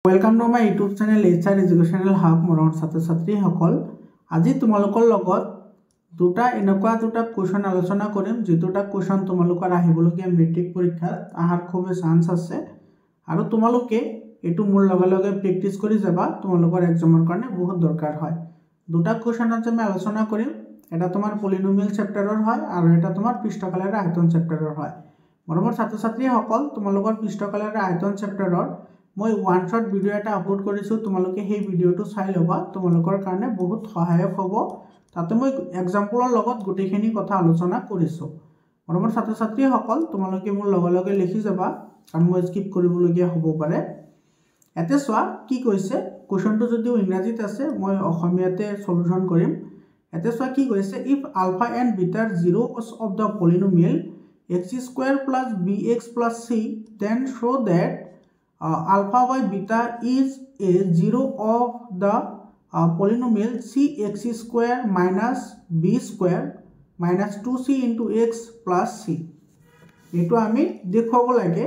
welcome to my YouTube channel HR educational hub मोर छात्र छात्री सकल আজি তোমালোকৰ লগত দুটা এনেকুৱা দুটা কোৱেশ্চন আলোচনা কৰিম যে দুটা কোৱেশ্চন তোমালোকৰ আহিবলগীয়া মেট্ৰিক পৰীক্ষাত আহাৰ খুব চান্স আছে আৰু তোমালোকে এটো মোৰ লগে লগে প্ৰেক্টিস কৰি যাবা তোমালোকৰ এক্সামৰ কাৰণে বহুত দৰকাৰ হয় দুটা কোৱেশ্চন আছে আমি আলোচনা কৰিম এটা তোমাৰ পলিনোমিয়াল চেপ্টাৰৰ হয় আৰু এটা তোমাৰ পৃষ্ঠকালৰ আয়তন চেপ্টাৰৰ হয় মোৰ ছাত্ৰ ছাত্ৰী সকল তোমালোকৰ পৃষ্ঠকালৰ আয়তন চেপ্টাৰৰ মই ওয়ান শট ভিডিও এটা আপলোড কৰিছো তোমালোকে সেই ভিডিওটো চাই লবা তোমালোকৰ কাৰণে বহুত সহায়ক হ'ব তাতে মই এক্সাম্পলৰ লগত গুটেখিনি কথা আলোচনা কৰিছো মোৰ ছাত্ৰ ছাত্ৰী সকল তোমালোকে মোৰ লগে লগে লিখি যাবা কাৰণ মই স্কিপ কৰিবলগীয়া হ'ব পাৰে এতে সোৱা কি কৈছে কোৱেশ্চনটো যদিও ইংৰাজীত আছে মই অসমীয়াতে সলিউশন কৰিম এতে সোৱা কি কৈছে if alpha and beta are zeros of the polynomial x² plus bx plus c then show that alpha by beta is a zero of the polynomial cx² minus b² minus 2c into x plus c এটো আমি দেখব লাগে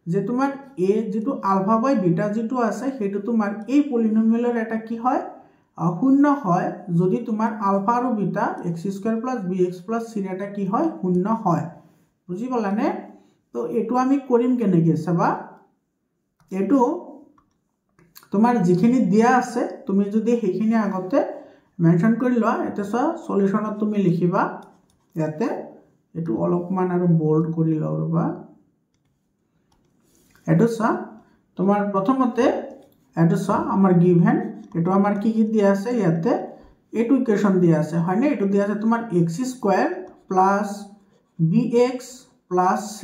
যে তোমার a যেটো ULFA by beta যেটো আছে হেতু তোমার এই পলিনোমিয়ালৰ এটা কি হয় শূন্য হয় যদি তোমাৰ আলফা আৰু beta x² plus bx plus c এটা কি হয় শূন্য হয় বুজি পালানে তো এটো আমি কৰিম কেনেকে চাবা এটো তোমাৰ যিখিনি দিয়া আছে তুমি যদি হেখিনি আগতে মেনশন কৰি লোৱা এতে সলিউশনত তুমি লিখিবা ইয়াতে এটো অলপমান আৰু বোল্ড কৰি লওবা এটো তোমার প্রথমতে এটো আমার গিভেন এটো আমার কি কি দিয়া আছে ইয়াতে এটো ইকুয়েশন দিয়া আছে হয় না এটো দিয়া আছে তোমার x² plus bx plus c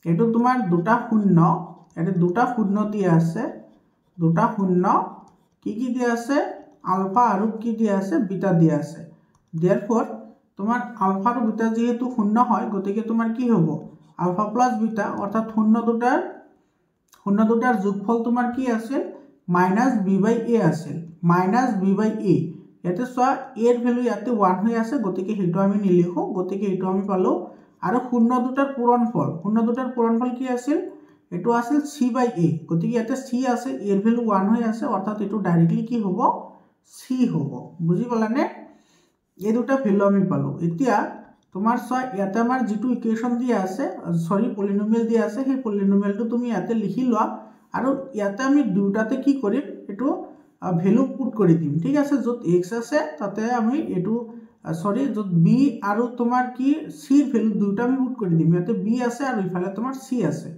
এটো তোমার দুটা শূন্য এটা দুটা শূন্য দিয়া আছে দুটা শূন্য কি দিয়া আছে আলফা আৰু কি দিয়া আছে বিটা দিয়া আছে therefore তোমাৰ আলফা আৰু বিটা যেহেতু শূন্য হয় গতিকে তোমাৰ কি হ'ব আলফা প্লাস বিটা অৰ্থাৎ শূন্য দুটাৰ যোগফল তোমার কি আছে -b/a আছে -b/a এতে সোয়া a এর ভ্যালু ইয়াতে 1 হৈ আছে গতিকে হেতু আমি নিলিখো গতিকে হেতু আমি পালো আৰু শূন্য দুটাৰ পূৰণফল কি আছিল এটো আছিল c/a গতিকে ইয়াতে c আছে a এর ভ্যালু 1 হৈ আছে অর্থাৎ এটো ডাইরেক্টলি কি হ'ব c হ'ব বুজি পালানে এই দুটা ভ্যালু আমি পালো এতিয়া তোমার ইয়াতে আমাৰ যেটো ইকুয়েশন দিয়া আছে সৰি পলিনোমিয়াল দিয়া আছে সেই পলিনোমিয়ালটো তুমি ইয়াতে লিখি লোৱা আৰু ইয়াতে আমি দুটাতে কি কৰিম এটো ভ্যালু পুট কৰি দিম ঠিক আছে যত x আছে তাতে আমি এটো সৰি যত b আৰু তোমাৰ কি c এৰ ভ্যালু দুটা আমি পুট কৰি দিম ইয়াতে b আছে আৰু ইফালে তোমাৰ c আছে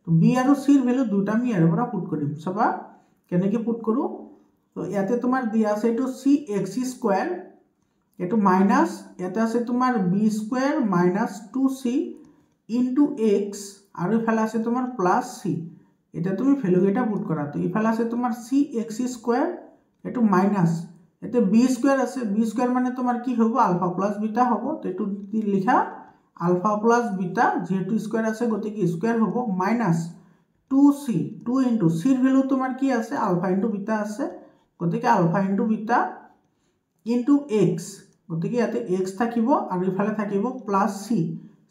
তো b আৰু c এৰ ভ্যালু দুটা আমি ইয়াৰ পৰা পুট কৰিম সবা কেনেকে পুট কৰো তো ইয়াতে তোমাৰ দিয়া আছে এটো cx² এটো মাইনাস এটা আছে তোমাৰ b² minus 2c into x আৰু ইফালে আছে তোমার প্লাস c এটা তুমি ভ্যালু এটা পুট করা তো ইফালে আছে তোমার cx² এটো মাইনাস এতে b² আছে b² মানে তোমার কি হ'ব আলফা প্লাস বিটা হ'ব তো এটো লিখা আলফা প্লাস বিটা যেহেতু স্কয়ার আছে গতিকে স্কয়ার হ'ব মাইনাস 2c 2 into c এর ভ্যালু তোমার কি আছে আলফা ইনটু বিটা আছে গতিকে alpha into beta into x গতিকে ইয়াতে x থাকিব আৰু ইফালে থাকিব প্লাস c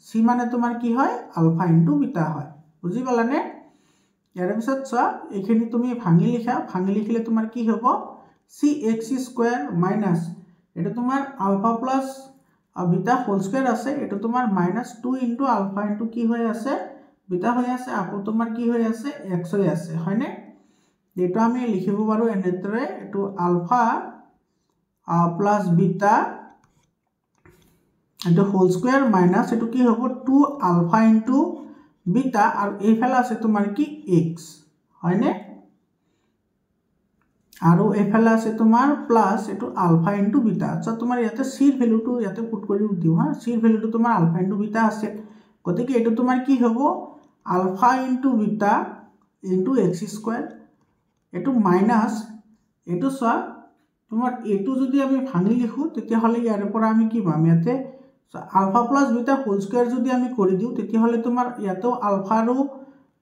c মানে তোমাৰ কি হয় আলফা ইনটু বিটা হয় বুজি পালানে ইয়াৰ পিছত এখিনি তুমি ভাঙি লিখিলে তোমাৰ কি হ'ব cx² মাইনাস এটা তোমাৰ alpha plus beta whole square আছে এটা তোমাৰ -2 ইনটু আলফা ইনটু কি হৈ আছে বিটা হৈ আছে আকৌ তোমাৰ কি হৈ আছে x হৈ আছে হয়নে যেটো আমি লিখিব পাৰো এনেদৰে এটো আলফা প্লাস বিটা এটো হোল স্কয়াৰ মাইনাস এটো কি হ'ব 2 আলফা ইনটু বিটা আৰু এইফালে আছে তোমাৰ কি x হয়নে আৰু এইফালে আছে তোমাৰ প্লাস এটো আলফা ইনটু বিটা আচ্ছা তোমাৰ ইয়াতে c এৰ ভ্যালুটো ইয়াতে পুট কৰি দিও হা c এৰ ভ্যালুটো তোমাৰ আলফা ইনটু বিটা আছে গতিকে এটো তোমাৰ কি হ'ব ULFA into beta into x² এটো মাইনাস এটো তোমার এটো যদি আমি ভাঙি লিখো তেতিয়া হলে ইয়াৰ পৰা আমি কি পাম ইয়াতে alpha plus beta whole square যদি আমি কৰি দিও তেতিয়া হলে তোমাৰ ইয়াতে আলফা আৰু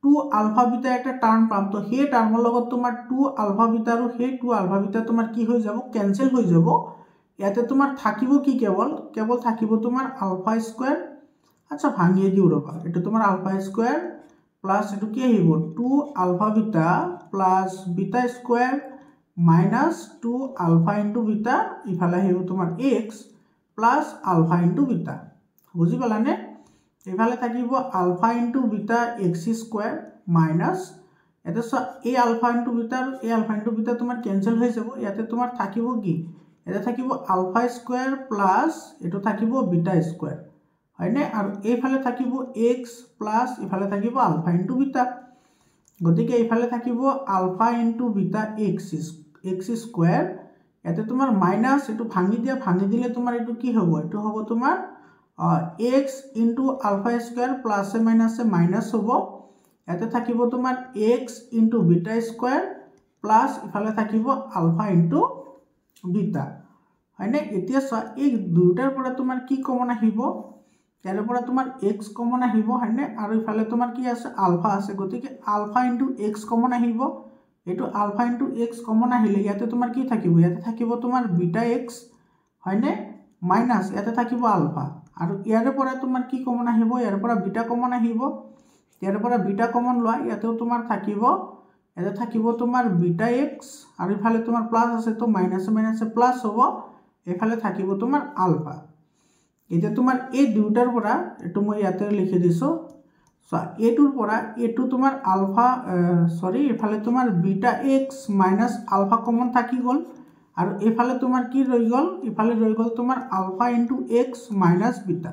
2 আলফা বিটা একটা টাৰ্ম পাম তো সেই টাৰ্মৰ লগত তোমাৰ 2 আলফা বিটা আৰু সেই 2 আলফা বিটা তোমাৰ কি হৈ যাব ক্যান্সেল হৈ যাব ইয়াতে তোমাৰ থাকিব কি কেৱল থাকিব তোমাৰ আলফা স্কয়াৰ আচ্ছা ভাঙিয়ে দিও ৰবা এটা তোমাৰ আলফা স্কয়ার প্লাস এটু কি আহিব 2 alpha beta plus beta square minus 2 alpha into beta ইফালে আহিব তোমাৰ x plus alpha into beta বুজি পালানে ইফালে থাকিব alpha into beta x square minus এটা সো এই আলফা ইনটু বিটা আৰু এই আলফা ইনটু বিটা তোমাৰ ক্যান্সেল হৈ যাব ইয়াতে তোমাৰ থাকিব কি এটা থাকিব আলফা স্কয়াৰ প্লাস এটো থাকিব বিটা স্কয়াৰ হয়নে আৰু এইফালে থাকিব x প্লাস ইফালে থাকিব আলফা ইনটু বিটা গতিকে ইফালে থাকিব alpha into beta x square ইয়াতে তোমাৰ মাইনাস এটো ভাঙি দিলে তোমাৰ এটো কি হ'ব এটো হ'ব তোমাৰ x into alpha square plus a minus হ'ব ইয়াতে থাকিব তোমাৰ x into beta square plus ইফালে থাকিব আলফা ইনটু বিটা হয়নে এতিয়া চোৱা এই দুটাৰ পৰা তোমাৰ কি কমন আহিব ইয়াৰ পৰা তোমাৰ x কমন আহিব হয়নে আৰু ইফালে তোমাৰ কি আছে আলফা আছে গতিকে আলফা ইনটু x কমন আহিব এটো আলফা ইনটু x কমন আহিলে ইয়াতে তোমাৰ কি থাকিব ইয়াতে থাকিব তোমাৰ বিটা x হয়নে মাইনাস ইয়াতে থাকিব আলফা আৰু ইয়াৰ পৰা তোমাৰ কি কমন আহিব ইয়াৰ পৰা বিটা কমন আহিব ইয়াৰ পৰা বিটা কমন লোৱা ইয়াতেও তোমাৰ থাকিব এটা থাকিব তোমাৰ বিটা x আৰু ইফালে তোমাৰ প্লাস আছে তো মাইনাসে প্লাস হ'ব এফালে থাকিব তোমাৰ আলফা এটা তোমাৰ এই দুটাৰ পৰা এটো মই ইয়াতে লিখি দিছো সো এটোৰ পৰা এটো তোমাৰ আলফা সৰি এফালে তোমাৰ beta x minus alpha common থাকি গল আৰু এফালে তোমাৰ কি ৰৈ গল এফালে ৰৈ গল তোমাৰ alpha into x minus beta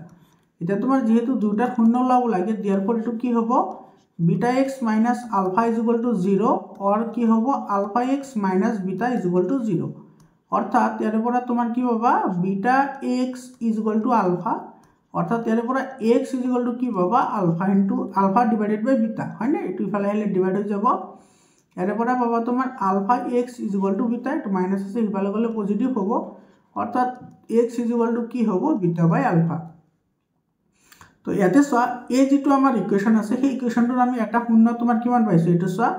এটা তোমাৰ যেহেতু দুটা শূন্য লাভ লাগে therefore এটো কি হ'ব beta x minus alpha is equal to 0 or কি হ'ব alpha x minus beta is equal to 0 অর্থাৎ ইয়াৰ পৰা তোমাৰ কি পাবা beta x is equal to alpha অৰ্থাৎ ইয়াৰ পৰা x ইজ ইকুয়াল টু কি পাবা alpha into alpha divided by beta হয় না এটো ইফালে আহিলে ডিভাইড হৈ যাব ইয়াৰ পৰা পাবা তোমাৰ alpha x is equal to beta এটো মাইনাস আছে ইফালে গলে পজিটিভ হ'ব অর্থাৎ x ইজ ইকুয়াল টু কি হ'ব বিটা বাই আলফা তো ইয়াতে চোৱা এই যেটো আমাৰ ইকুৱেশন আছে সেই ইকুৱেশনটোৰ আমি এটা শূন্য তোমাৰ কিমান পাইছো এটো চোৱা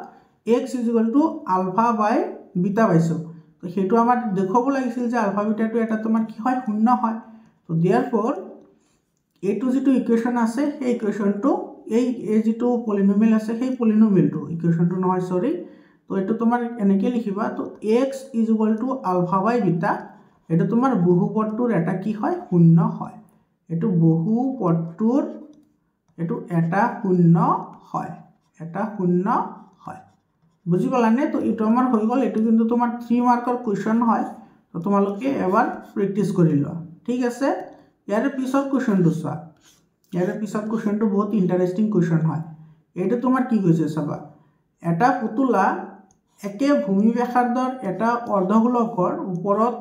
x is equal to alpha by beta পাইছো তো হেতু আমাৰ দেখব লাগিছিল যে আলফা বিটাটো এটা তোমাৰ কি হয় শূন্য হয় তো therefore এটো যেটো ইকুৱেশন আছে সেই ইকুৱেশনটো এই যেটো পলিনোমিয়েল আছে সেই পলিনোমিয়েলটো ইকুৱেশনটো নহয় সৰি তো এটো তোমাৰ এনেকৈ লিখিবা তো x is equal to alpha by beta এটো তোমাৰ বহুপদটোৰ এটা কি হয় শূন্য হয় এটো বহুপদটোৰ এটো এটা শূন্য হয় বুজি পালানে তো এটো আমাৰ হৈ গল এটো কিন্তু তোমাৰ 3 মাৰ্কৰ কোৱেশ্চন হয় তো তোমালোকে এবাৰ প্ৰেক্টিস কৰি লোৱা ঠিক আছে ইয়াৰ পিছৰ কোৱেশ্চনটো চোৱা ইয়াৰ পিছৰ কোৱেশ্চনটো বহুত ইন্টাৰেস্টিং কোৱেশ্চন হয় এটো তোমাৰ কি কৈছে চাবা এটা পুতুলা একে ভূমি ব্যাসাৰ্ধৰ এটা অৰ্ধগোলকৰ ওপৰত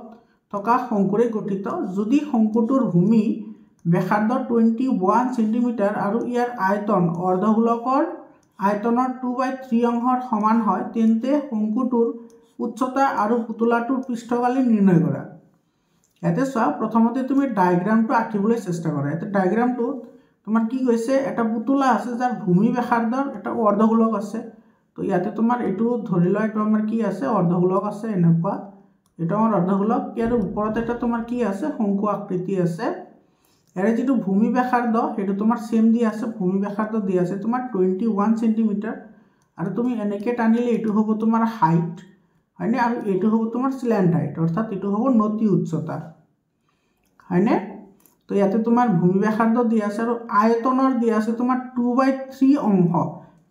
থকা শংকুৰে গঠিত যদি শংকুটোৰ ভূমি ব্যাসাৰ্ধ 21 সেন্টিমিটাৰ আৰু ইয়াৰ আয়তন অৰ্ধগোলকৰ আয়তনৰ 2/3 অংশৰ সমান হয় তেন্তে শংকুটোৰ উচ্চতা আৰু পুতুলাটোৰ পৃষ্ঠকালি নিৰ্ণয় কৰা ইয়াতে চোৱা প্ৰথমতে তুমি ডায়াগ্ৰামটো আঁকিবলৈ চেষ্টা কৰা এটা ডায়াগ্ৰামটো তোমাৰ কি কৈছে এটা পুতুলা আছে যাৰ ভূমি ব্যাসাৰ্ধৰ এটা অৰ্ধগোলক আছে তো ইয়াতে তোমাৰ এটো ধৰি লোৱা এটো আমাৰ কি আছে অৰ্ধগোলক আছে এনেকুৱা এটা আমাৰ অৰ্ধগোলক ইয়াৰ ওপৰত এটা তোমাৰ কি আছে শংকু আকৃতি আছে এৰে যেটো ভূমি ব্যাসাৰ্ধ হেতু তোমাৰ সেম দি আছে ভূমি ব্যাসাৰ্ধ দি আছে তোমাৰ 21 সেন্টিমিটাৰ আৰু তুমি এনেকৈ টানিলে এটো হ'ব তোমাৰ হাইট হয়নে আৰু এটো হ'ব তোমাৰ স্ল্যান্ট হাইট অৰ্থাৎ এটো হ'ব নতি উচ্চতা হয়নে তো ইয়াতে তোমাৰ ভূমি ব্যাসাৰ্ধ দি আছে আৰু আয়তনৰ দি আছে তোমাৰ 2/3 অংশ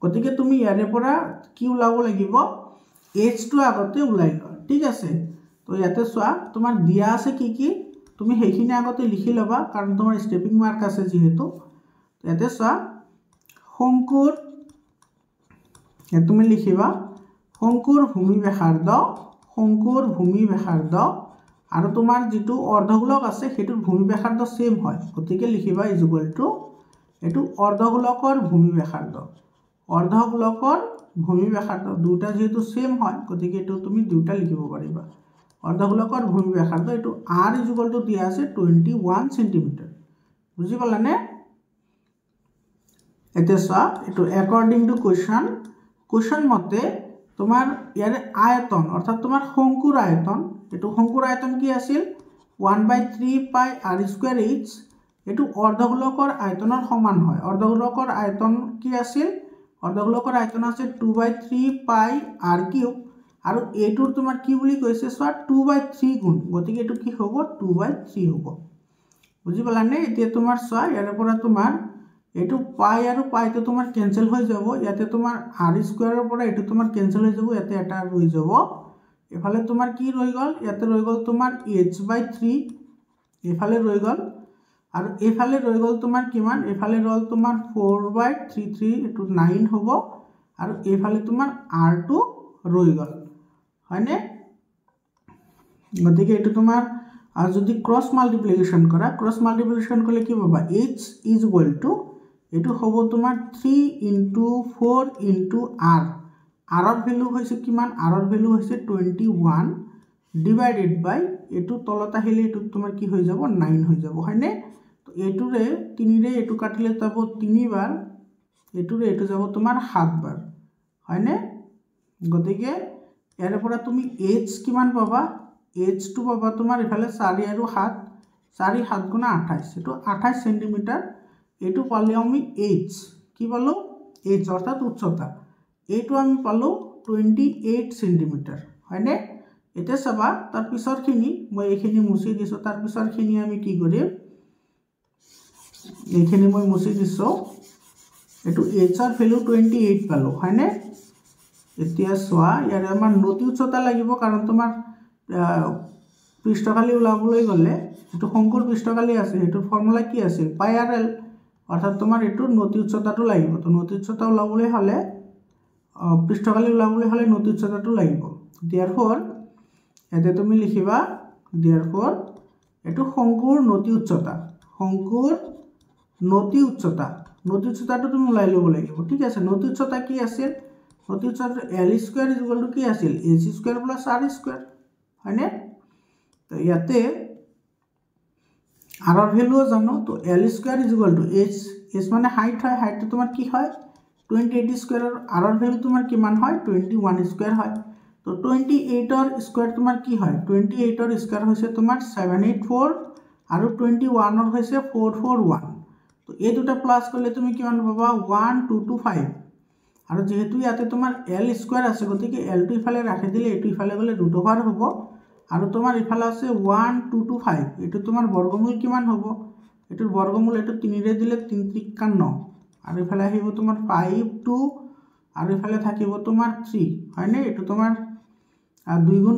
গতিকে তুমি ইয়াৰে পৰা কি উলাব লাগিব h টো আগতে উলাই ল ঠিক আছে তো ইয়াতে চোৱা তোমাৰ দিয়া আছে কি তুমি হেখিনি আগতে লিখি লবা কাৰণ তোমাৰ স্টেপিং মাৰ্ক আছে যেহেতু ইয়াতে চোৱা শংকুৰ তুমি লিখিবা শংকুৰ ভূমি ব্যাসাৰ্ধ আৰু তোমাৰ যেটো অৰ্ধগোলক আছে হেতুৰ ভূমি ব্যাসাৰ্ধ সেম হয় গতিকে লিখিবা ইজ ইকুয়াল টু এটো অৰ্ধগোলকৰ ভূমি ব্যাসাৰ্ধ দুটা যেহেতু সেম হয় গতিকে এটো তুমি দুটা লিখিব পাৰিবা অৰ্ধগোলকৰ ভূমি ব্যাসাৰ্ধ এটো r ইজ ইকুয়াল টু দিয়া আছে 21 সেন্টিমিটাৰ বুজি পালানে এতে চোৱা এটো অ্যাকৰ্ডিং টু কোৱেশ্চন মতে তোমাৰ ইয়াৰে আয়তন অৰ্থাৎ তোমাৰ শংকুৰ আয়তন এটো শংকুৰ আয়তন কি আছিল 1/3 পাই r স্কয়াৰ h এটো অৰ্ধগোলকৰ আয়তনৰ সমান হয় অৰ্ধগোলকৰ আয়তন কি আছিল অৰ্ধগোলকৰ আয়তন আছে 2/3 পাই r কিউব আৰু এইটোৰ তোমাৰ কি বুলি কৈছে চোৱা 2/3 গুণ গতিকে এইটো কি হ'ব 2/3 হ'ব বুজি পালানে এতিয়া তোমাৰ চোৱা ইয়াৰ পৰা তোমাৰ এইটো পাই আৰু পাইটো তোমাৰ কেনসেল হৈ যাব ইয়াতে তোমাৰ r স্কয়াৰৰ পৰা এইটো তোমাৰ কেনসেল হৈ যাব ইয়াতে এটা ৰৈ যাব এফালে তোমাৰ কি ৰৈ গল ইয়াতে ৰৈ গল তোমাৰ h/3 এফালে ৰৈ গল আৰু এফালে ৰৈ গল তোমাৰ কিমান এফালে ৰল তোমাৰ 4/33 এটো 9 হ'ব আৰু এফালে তোমাৰ r2 ৰৈ গল হয়নে গতিকে এটো তোমাৰ আৰু যদি ক্ৰস মাল্টিপ্লিকেশন কৰা ক্ৰস মাল্টিপ্লিকেশন কৰলে কি পাবা h = এটো হ'ব তোমাৰ 3 * 4 * r r ৰ ভ্যালু হৈছে কিমান r ৰ ভ্যালু হৈছে 21 ডিভাইডেড বাই এটো তলত আহিলে এটো তোমাৰ কি হৈ যাব 9 হৈ যাব হয়নে তো এটোৰে 3 ৰে এটো কাটিলে যাব 3 বাৰ এটোৰে এটো যাব তোমাৰ 7 বাৰ হয়নে গতিকে ইয়াৰ পৰা তুমি h কিমান পাবা h টু পাবা তোমাৰ ইফালে 4 আৰু 7 4 7 * 28 এটো 28 সেন্টিমিটার এটো পালে আমি h কি পালো h অর্থাৎ উচ্চতা এটো আমি পালো 28 সেন্টিমিটার হয়নে এটা সবা তার পিছৰখিনি মই এখিনি মুছি দিছো তাৰ পিছৰখিনি আমি কি কৰিম এখিনি মই মুছি দিছো এটো h ৰ ভ্যালু 28 পালো হয়নে এতিয়া সোয়া ইয়াৰ আমাৰ নতি উচ্চতা লাগিব কাৰণ তোমাৰ পৃষ্ঠকালি উলাবলৈ গলে এটো সংকুৰ পৃষ্ঠকালি আছে এটো ফর্মুলা কি আছে পাই r l অর্থাৎ তোমার এটো নতি উচ্চতাটো লাগিব তো নতি উচ্চতা উলাবলৈ হলে পৃষ্ঠকালি উলাবলৈ হলে নতি উচ্চতাটো লাগিব therefore এতে তুমি লিখিবা therefore এটো সংকুৰ নতি উচ্চতাটো তুমি উলাই লব লাগিব ঠিক আছে নতি উচ্চতা কি আছে নতি উচ্চতা l² = কি আছিল h² + r² হয়নে তো ইয়াতে r ৰ ভ্যালু জানো তো l² = h মানে হাইট হয় হাইট তোমার কি হয় 28 স্কয়ার আর r ৰ ভ্যালু তোমাৰ কিমান হয় 21 স্কয়াৰ হয় তো 28 ৰ স্কয়াৰ তোমাৰ কি হয় 28 ৰ স্কয়াৰ হৈছে তোমাৰ 784 আৰু 21 ৰ হৈছে 441 তো এই দুটা প্লাস কৰলে তুমি কিমান পাবা 1225 আৰু যেহেতু ইয়াতে তোমাৰ l² আছে গতিকে l টো ইফালে ৰাখি দিলে এটো ইফালে গলে √ওভাৰ হ'ব আৰু তোমাৰ ইফালে আছে 1225 এটো তোমাৰ বৰ্গমূল কিমান হ'ব এটোৰ বৰ্গমূল এটো 3 ৰে দিলে 3 × 9 আৰু ইফালে আহিব তোমাৰ 5 2 আৰু ইফালে থাকিব তোমাৰ 3 হয়নে এটো তোমাৰ 2 গুণ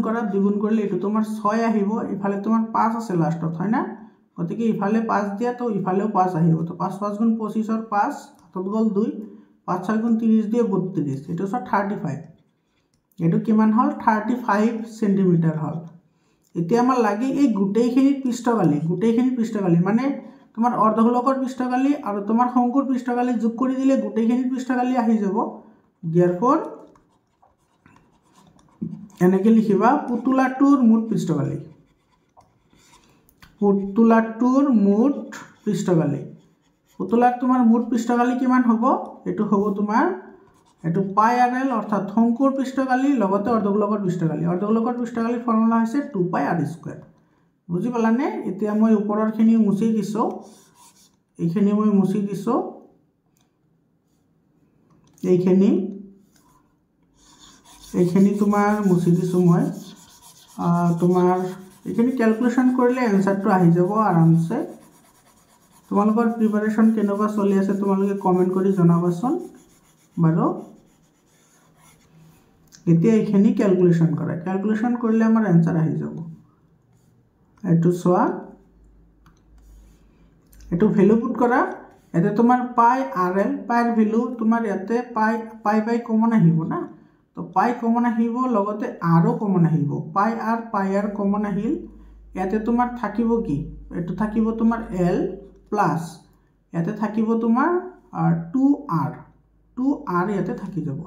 কৰিলে এটো তোমাৰ 6 আহিব ইফালে তোমাৰ 5 আছে লাষ্টত হয় না গতিকে ইফালে 5 দিয়া তো ইফালেও 5 আহিব তো 5 5 গুণ 25 ৰ 5 হাতত গল 2 5 6 গুণ 30 দিয়ে 32 এটো 35 এটো কিমান হল 35 সেন্টিমিটার হল এতিয়া আমাৰ লাগে এই গুটেইখিনি পৃষ্ঠকালি মানে তোমাৰ অৰ্ধগোলকৰ পৃষ্ঠকালি আৰু তোমাৰ সংকুৰ পৃষ্ঠকালি যোগ কৰি দিলে গুটেইখিনি পৃষ্ঠকালি আহি যাব therefore এনেকে লিখিবা পুতুলাটোৰ মুঠ পৃষ্ঠকালি পুতুলাৰ তোমাৰ মুঠ পৃষ্ঠকালি কিমান হ'ব এটো হ'ব তোমাৰ এটো পাই r l অৰ্থাৎ সংকুৰ পৃষ্ঠকালি লগতে অৰ্ধগোলকৰ পৃষ্ঠকালি ফৰ্মুলা হৈছে 2 পাই r² বুজি পালানে এতিয়া মই ওপৰৰখিনি মুছি দিছো এইখিনি মই মুছি দিছো এইখিনি তোমাৰ মুছি দিছো মই তোমাৰ এইখিনি ক্যালকুলেশন কৰিলে এনসাৰটো আহি যাব আৰামছে তোমালোকৰ প্ৰিপাৰেচন কেনেকুৱা চলি আছে তোমালোকে কমেন্ট কৰি জনাবাচোন বাৰু এতিয়া এইখিনি ক্যালকুলেশন কৰিলে আমাৰ এনসাৰ আহি যাব এটো সোয়া এটো ভ্যালু পুট কৰা এতে তোমাৰ পাই rl পাইৰ ভ্যালু তোমাৰ ইয়াতে পাই কমন আহিব না তো পাই কমন আহিব লগতে r ও কমন আহিব পাই r কমন আহিল ইয়াতে তোমাৰ থাকিব কি এটো থাকিব তোমাৰ l প্লাস ইয়াতে থাকিব তোমাৰ 2r ইয়াতে থাকি যাব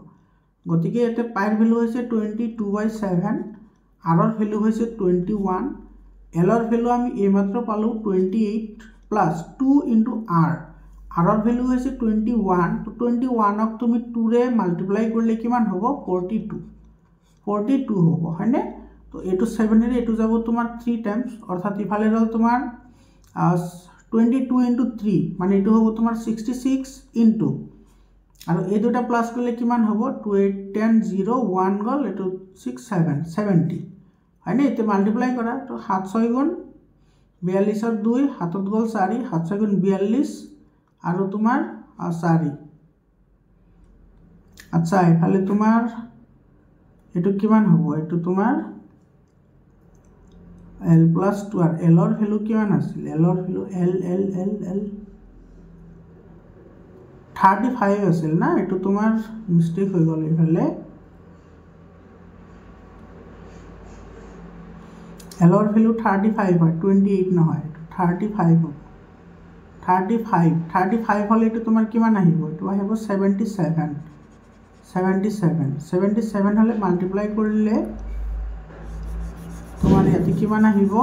গতিকে ইয়াতে পাইৰ ভ্যালু হৈছে 22/7 r ৰ ভ্যালু হৈছে 21 l ৰ ভ্যালু আমি এইমাত্ৰ পালো 28 প্লাস 2 * r ৰ ভ্যালু হৈছে 21 তো 21 ক তুমি 2 ৰে মাল্টিপ্লাই কৰিলে কিমান হ'ব 42 হ'ব হয়নে তো এটো 7 ৰে এটো যাব তোমাৰ 3 টাইমস অৰ্থাৎ ইফালে ৰল তোমাৰ 22 * 3 মানে এটো হ'ব তোমাৰ 66 * আৰু এই দুটা প্লাস কৰিলে কিমান হ'ব 2 8 10 0 1 গল এটো 6 7 70 হয়নে এতে মাল্টিপ্লাই কৰা তো 7 6 গুণ 42 ৰ 2 হাতত গল 4 7 6 গুণ 42 আৰু তোমাৰ 4 আচ্ছা এফালে তোমাৰ এটো কিমান হ'ব এটো তোমাৰ l plus 2 আর l এর ভ্যালু কিমান আছিল l এর ভ্যালু l 35 আছিল না এটো তোমার মিস্টেক হৈ গল এফালে l এর ভ্যালু 35 হয় 28 নহয় 35 হ'ব 35 হলে এটো তোমার কিমান আহিব এটো আহিব 77 হলে মাল্টিপ্লাই কৰিলে তোমাৰ ইয়াতে কিমান আহিব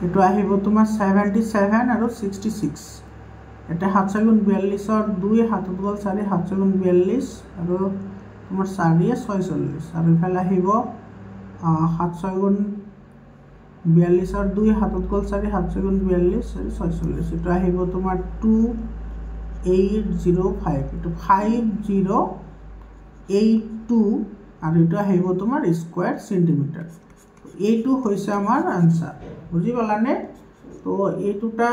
এটো আহিব তোমাৰ 77 আৰু 66 এটা 7 গুণ 42 ৰ 2 হাতত গল 4 7 গুণ 42 আৰু তোমাৰ 4 46 আৰু ইফালে আহিব 7 গুণ 42 ৰ 2 হাতত গল 4 7 গুণ 42 46 এটো আহিব তোমাৰ 2805 এটো 5082 আৰু এটা আহিব তোমাৰ স্কয়াৰ সেন্টিমিটাৰ এইটো হৈছে আমাৰ आंसर বুজি পালানে তো এইটোটা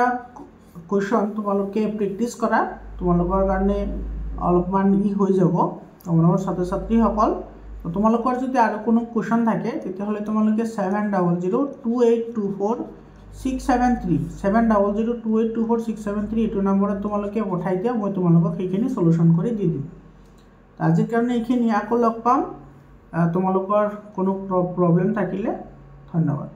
কোশ্চন তোমালোকে প্ৰ্যাকটিস কৰা তোমালোকৰ কাৰণে অলপমান ই হৈ যাব তোমালোকৰ ছাত্ৰ ছাত্ৰী সকল তো তোমালোকৰ যদি আৰু কোনো কোশ্চন থাকে তেতিয়াহলে তোমালোকে 7002824673 এইটো নম্বৰত তোমালোকে পঠাই দিয়া মই তোমালোকক সেইখিনি সলিউশন কৰি দি দিম আজিৰ কাৰণে এইখিনি আকৌ লগ পাম তোমালোকৰ কোনো প্ৰবলেম থাকিলে ধন্যবাদ